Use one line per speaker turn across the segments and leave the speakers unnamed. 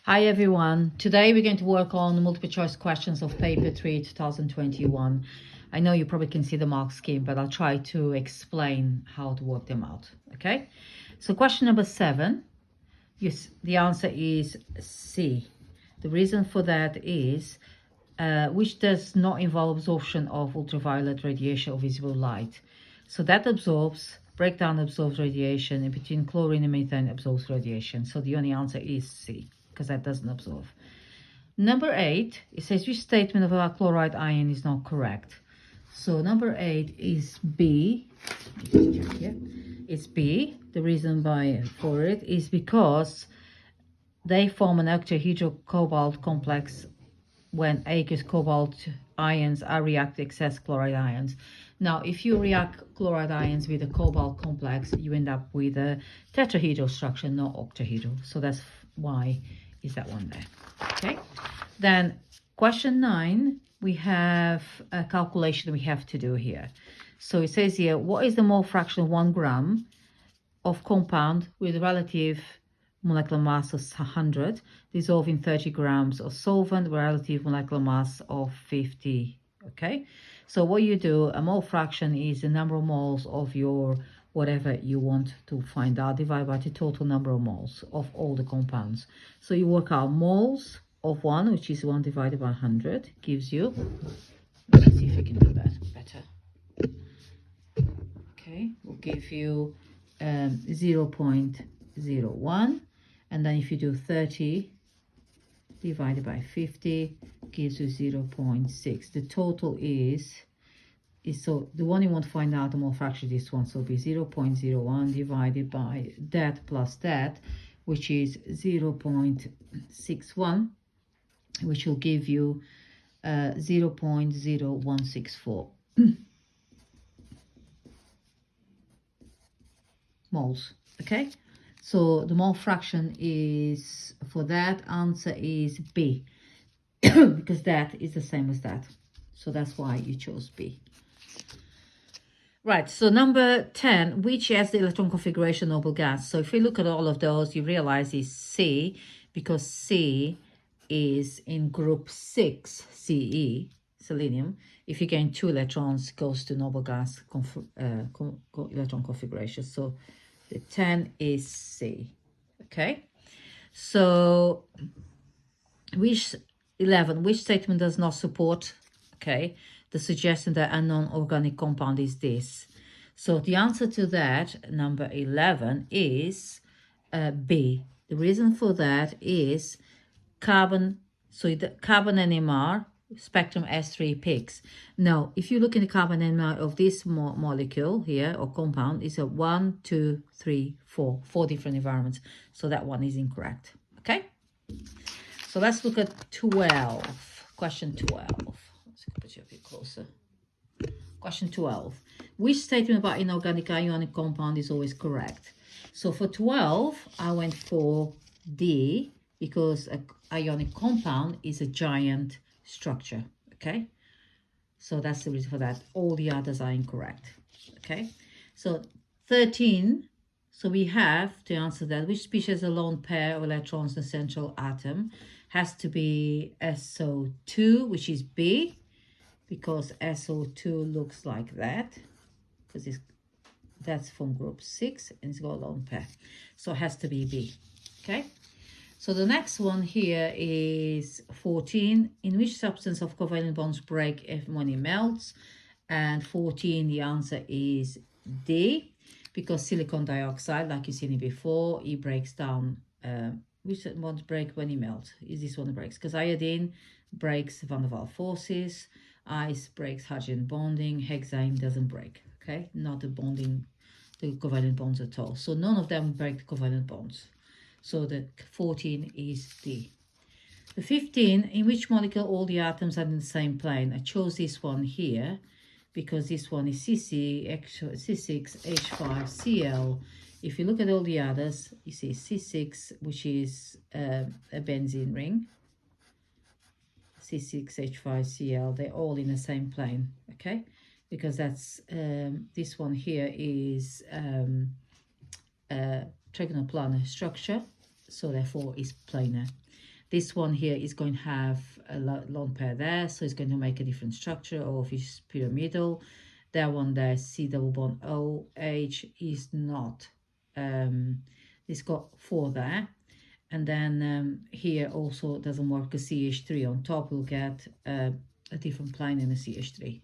Hi everyone. Today we're going to work on multiple choice questions of paper 3 2021. I know you probably can see the mark scheme, but I'll try to explain how to work them out. Okay, so question number 7, yes, the answer is C. The reason for that is which does not involve absorption of ultraviolet radiation or visible light. So that absorbs, breakdown absorbs radiation, in between chlorine and methane absorbs radiation. So the only answer is C, because that doesn't absorb. Number 8, it says which statement of a chloride ion is not correct. So number 8 is B. It's B. The reason for it is because they form an octahedral cobalt complex when aqueous cobalt ions are react to excess chloride ions. Now, if you react chloride ions with a cobalt complex, you end up with a tetrahedral structure, not octahedral. So that's why is that one there. Okay. Then question 9, we have a calculation we have to do here. So it says here, what is the mole fraction of 1 gram of compound with relative molecular mass of 100 dissolving 30 grams of solvent with relative molecular mass of 50? Okay, so what you do, a mole fraction is the number of moles of your whatever you want to find out divided by the total number of moles of all the compounds. So you work out moles of 1, which is 1 divided by 100, gives you, let's see if I can do that better. Okay, will give you 0.01, and then if you do 30 divided by 50 gives you 0.6. The total is so the one you want to find out the mole fraction, this one, so it'll be 0.01 divided by that plus that, which is 0.61, which will give you 0.0164 moles. Okay, so the mole fraction is, for that answer is B, because that is the same as that. So that's why you chose B. Right, so number 10, which has the electron configuration noble gas? So if we look at all of those, you realize is C, because C is in group 6, Ce, selenium. If you gain 2 electrons, it goes to noble gas electron configuration. So the 10 is C. Okay, so which 11, which statement does not support, okay, the suggestion that a non-organic compound is this? So the answer to that, number 11, is B. The reason for that is carbon, so the carbon NMR spectrum S3 peaks. Now, if you look in the carbon NMR of this molecule here or compound, it's a 1, 2, 3, 4 different environments. So that one is incorrect. Okay. So let's look at 12. Question 12. Let's put you a bit closer. Question 12. Which statement about inorganic ionic compound is always correct? So for 12, I went for D, because an ionic compound is a giant structure. Okay, so that's the reason for that. All the others are incorrect. Okay, so 13, so we have to answer that, which species has a lone pair of electrons in the central atom? Has to be SO2, which is B, because SO2 looks like that, because that's from group 6 and it's got a lone pair, so it has to be B. Okay, so the next one here is 14. In which substance of covalent bonds break when it melts? And 14, the answer is D, because silicon dioxide, like you've seen it before, it breaks down. Which bonds break when it melts? Is this one that breaks? Because iodine breaks van der Waals forces, ice breaks hydrogen bonding, hexane doesn't break. Okay, not the bonding, the covalent bonds at all. So none of them break the covalent bonds. So the 14 is D. The 15, in which molecule all the atoms are in the same plane? I chose this one here because this one is C6H5Cl. If you look at all the others, you see C6, which is a benzene ring, C6H5Cl, they're all in the same plane, okay? Because that's, this one here is trigonal planar structure, so therefore is planar. This one here is going to have a lone pair there, so it's going to make a different structure of its pyramidal. That one there, C double bond OH, is not, it's got 4 there. And then here also doesn't work a CH3 on top. We'll get a different plane in a CH3.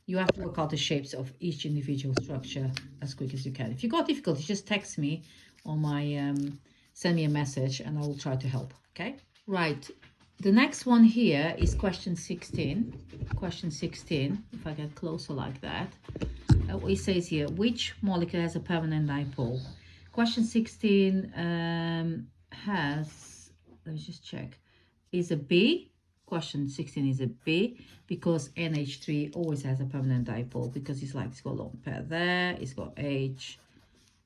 You have to work out the shapes of each individual structure as quick as you can. If you got difficulty, just text me on my, send me a message and I will try to help, okay? Right, the next one here is question 16. Question 16, if I get closer like that. It says here, which molecule has a permanent dipole? Question 16 has, let me just check, is a B. Question 16 is a B because NH3 always has a permanent dipole because it's like it's got a lone pair there, it's got H,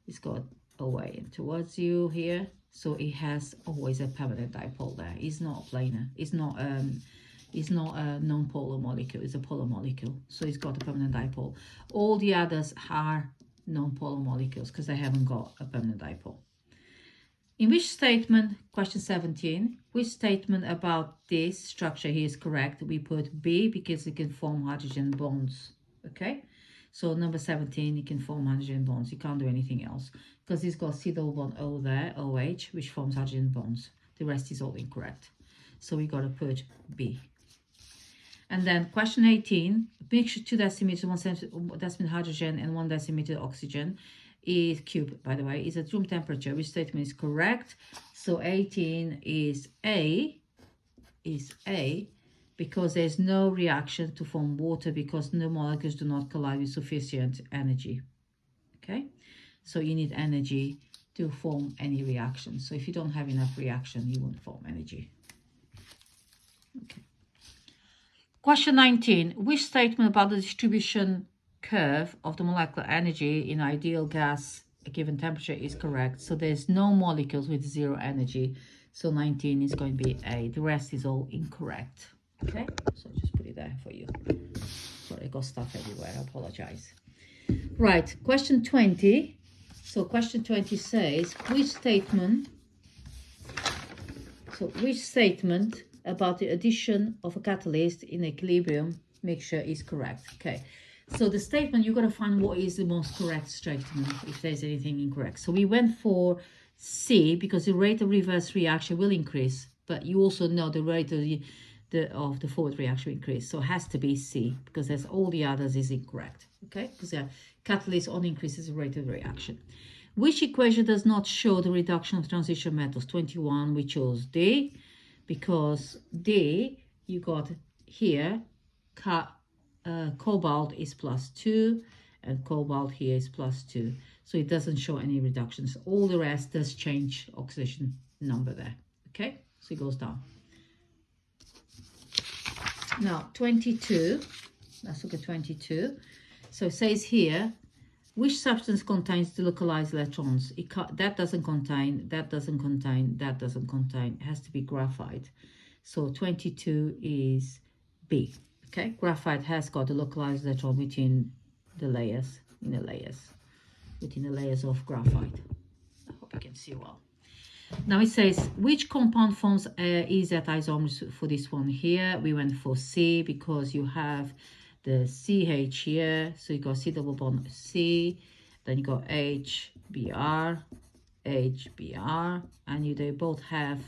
it's got away towards you here, so it has always a permanent dipole there. It's not a planar, it's not a non-polar molecule, it's a polar molecule, so it's got a permanent dipole. All the others are non-polar molecules because they haven't got a permanent dipole. In which statement, question 17, which statement about this structure here is correct? We put B because it can form hydrogen bonds, okay? So number 17, it can form hydrogen bonds. You can't do anything else because it's got C double bond O there, OH, which forms hydrogen bonds. The rest is all incorrect. So we got to put B. And then question 18, mixture 2 decimeters, 1 decimeter hydrogen and 1 decimeter oxygen is cube, by the way, is at room temperature. Which statement is correct? So 18 is A, because there's no reaction to form water because no molecules do not collide with sufficient energy. Okay, so you need energy to form any reaction. So if you don't have enough reaction, you won't form energy. Okay. Question 19. Which statement about the distribution curve of the molecular energy in ideal gas a given temperature is correct? So there's no molecules with 0 energy. So 19 is going to be A. The rest is all incorrect. Okay, so just put it there for you. Sorry, I got stuff everywhere. I apologize. Right, question 20. So question 20 says, which statement about the addition of a catalyst in equilibrium mixture is correct? Okay, so the statement, you've got to find what is the most correct statement if there's anything incorrect. So we went for C because the rate of reverse reaction will increase, but you also know the rate of the forward reaction increase. So it has to be C because there's all the others is incorrect. Okay, because the catalyst only increases the rate of reaction. Which equation does not show the reduction of transition metals? 21, we chose D because D, you got here, cobalt is +2 and cobalt here is +2. So it doesn't show any reductions. All the rest does change oxidation number there. Okay, so it goes down. Now 22, let's look at 22. So it says here, which substance contains delocalized electrons? That doesn't contain, that doesn't contain, that doesn't contain. It has to be graphite. So 22 is B. Okay, graphite has got a localized electron between the layers, within the layers of graphite. I hope you can see well. Now it says, which compound forms EZ isomers for this one here? We went for C because you have the CH here, so you got C double bond C, then you got HBr, and they both have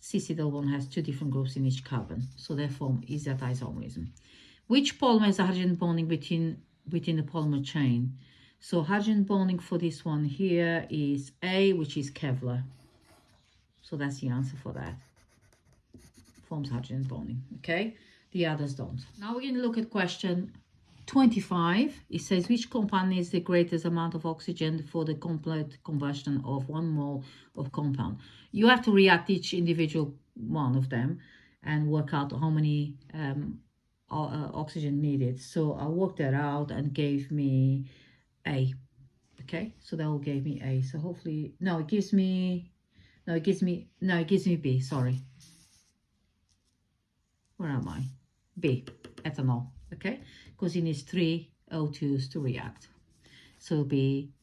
CC double bond has 2 different groups in each carbon, so they form EZ isomerism. Which polymer is hydrogen bonding within the polymer chain? So hydrogen bonding for this one here is A, which is Kevlar. So that's the answer for that. Forms hydrogen bonding, okay? The others don't. Now we're going to look at question 25. It says, which compound needs the greatest amount of oxygen for the complete combustion of 1 mole of compound? You have to react each individual one of them and work out how many oxygen needed. So I worked that out and gave me A. Okay, so that will give me A. So hopefully, it gives me B, sorry. Where am I? B, ethanol, okay? Because it needs 3 O2s to react. So B.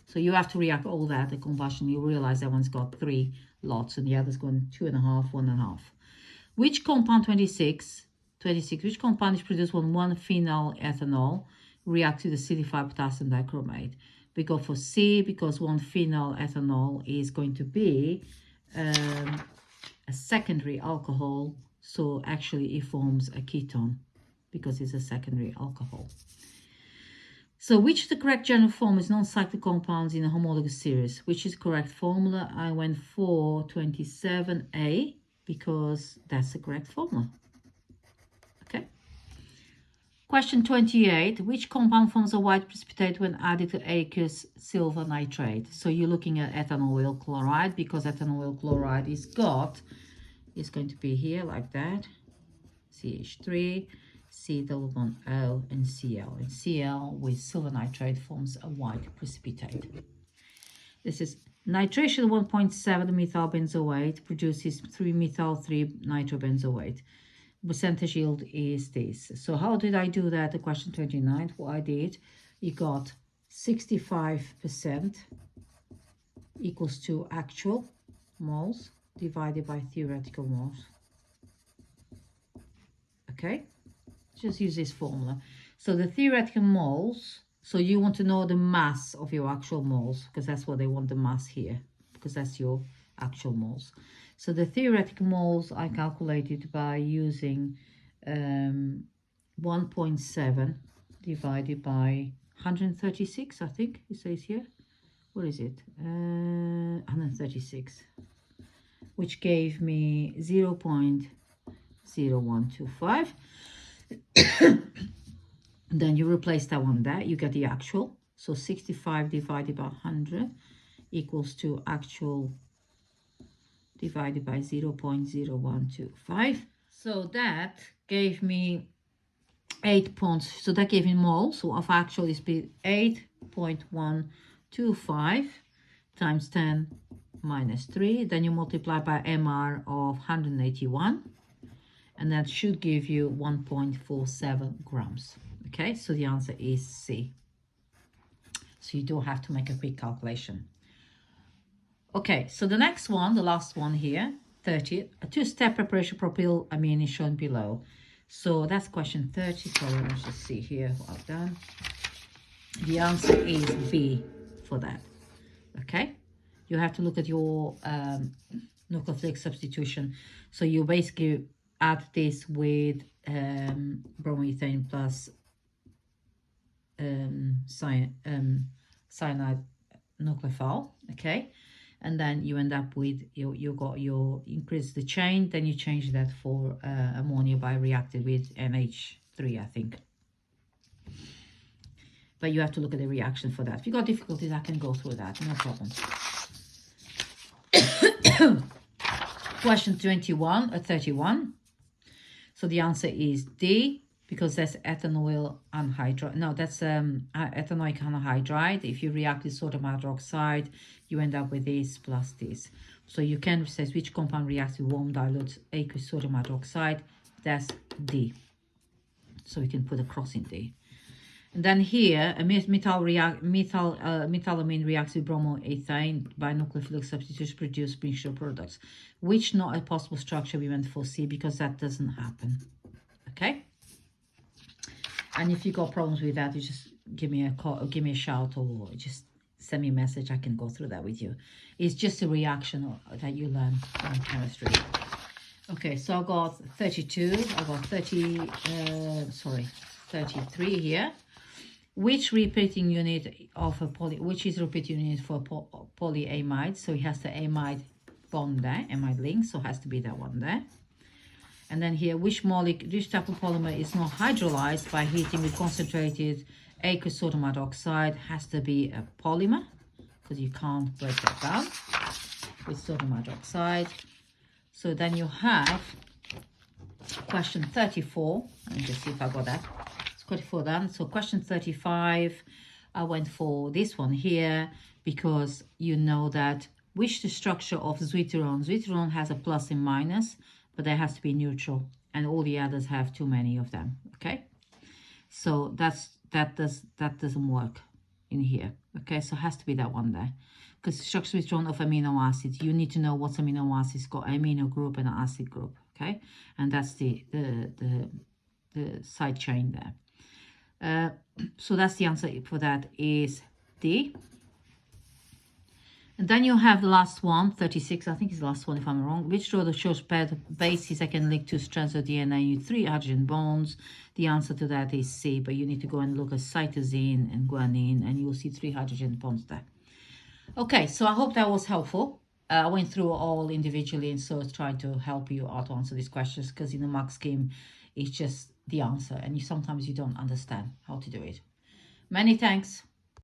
So you have to react all that, the combustion. You realize that one's got 3 lots and the other's going 2.5, 1.5. Which compound 26, which compound is produced when one phenyl ethanol reacts with the acidified potassium dichromate? We go for C because one phenyl ethanol is going to be a secondary alcohol. So actually it forms a ketone because it's a secondary alcohol. So which is the correct general form is non-cyclic compounds in a homologous series? Which is correct formula? I went for 27A because that's the correct formula. Okay. Question 28. Which compound forms a white precipitate when added to aqueous silver nitrate? So you're looking at ethanol chloride because ethanol chloride is going to be here like that. CH3. C double bond O and Cl. And Cl with silver nitrate forms a white precipitate. This is nitration 1.7 methyl benzoate produces 3 methyl 3 nitrobenzoate. Percentage yield is this. So how did I do that? The question 29. What I did, you got 65% equals to actual moles divided by theoretical moles. Okay. Just use this formula. So the theoretical moles, so you want to know the mass of your actual moles because that's what they want, the mass here, because that's your actual moles. So the theoretical moles I calculated by using 1.7 divided by 136, I think it says here. What is it? 136, which gave me 0.0125. Then you replace that one there, you get the actual. So 65 divided by 100 equals to actual divided by 0.0125. So that gave me 8 points. So that gave me moles. So of actual is 8.125 times 10 minus 3. Then you multiply by MR of 181. And that should give you 1.47 grams. Okay, so the answer is C. So you do have to make a quick calculation. Okay, so the next one, the last one here, 30, a two-step preparation propyl amine is shown below. So that's question 30. So let's just see here what I've done. The answer is B for that. Okay, you have to look at your nucleophilic substitution. So you basically add this with bromethane plus cyanide nucleophile, okay, and then you end up with you increase the chain, then you change that for ammonia by reacting with NH3, I think. But you have to look at the reaction for that. If you got difficulties, I can go through that, no problem. Question 31. So the answer is D, because that's ethanoyl anhydride. No, that's ethanoic anhydride. If you react with sodium hydroxide, you end up with this plus this. So you can say which compound reacts with warm dilute aqueous sodium hydroxide. That's D. So we can put a cross in D. And then here, a methylamine reacts with bromoethane by nucleophilic substitution to produce mixture products. Which not a possible structure we went for C, because that doesn't happen. Okay? And if you got problems with that, you just give me a call, or give me a shout, or just send me a message. I can go through that with you. It's just a reaction that you learn in chemistry. Okay, so I got 32. I got 33 here. Which repeating unit of a which is repeating unit for polyamide? So it has the amide bond there, amide link, so it has to be that one there. And then here, which type of polymer is not hydrolyzed by heating with concentrated aqueous sodium hydroxide? Has to be a polymer, because you can't break that down with sodium hydroxide. So then you have question 34. Let me just see if I got that. 34 done. So question 35, I went for this one here because you know that which the structure of zwitteron. Zwitteron has a plus and minus, but there has to be neutral, and all the others have too many of them. Okay, so that doesn't work in here. Okay, so it has to be that one there. Because structure withdrawn of amino acids, you need to know what's amino acids got amino group and acid group. Okay, and that's the side chain there. So that's the answer for that is D. And then you have the last one, 36, I think it's the last one if I'm wrong. Which draw that shows paired bases I can link two strands of DNA with 3 hydrogen bonds? The answer to that is C, but you need to go and look at cytosine and guanine, and you'll see 3 hydrogen bonds there. Okay, so I hope that was helpful. I went through all individually, and so it's trying to help you out to answer these questions, because in the mark scheme, it's just the answer, and sometimes you don't understand how to do it. Many thanks.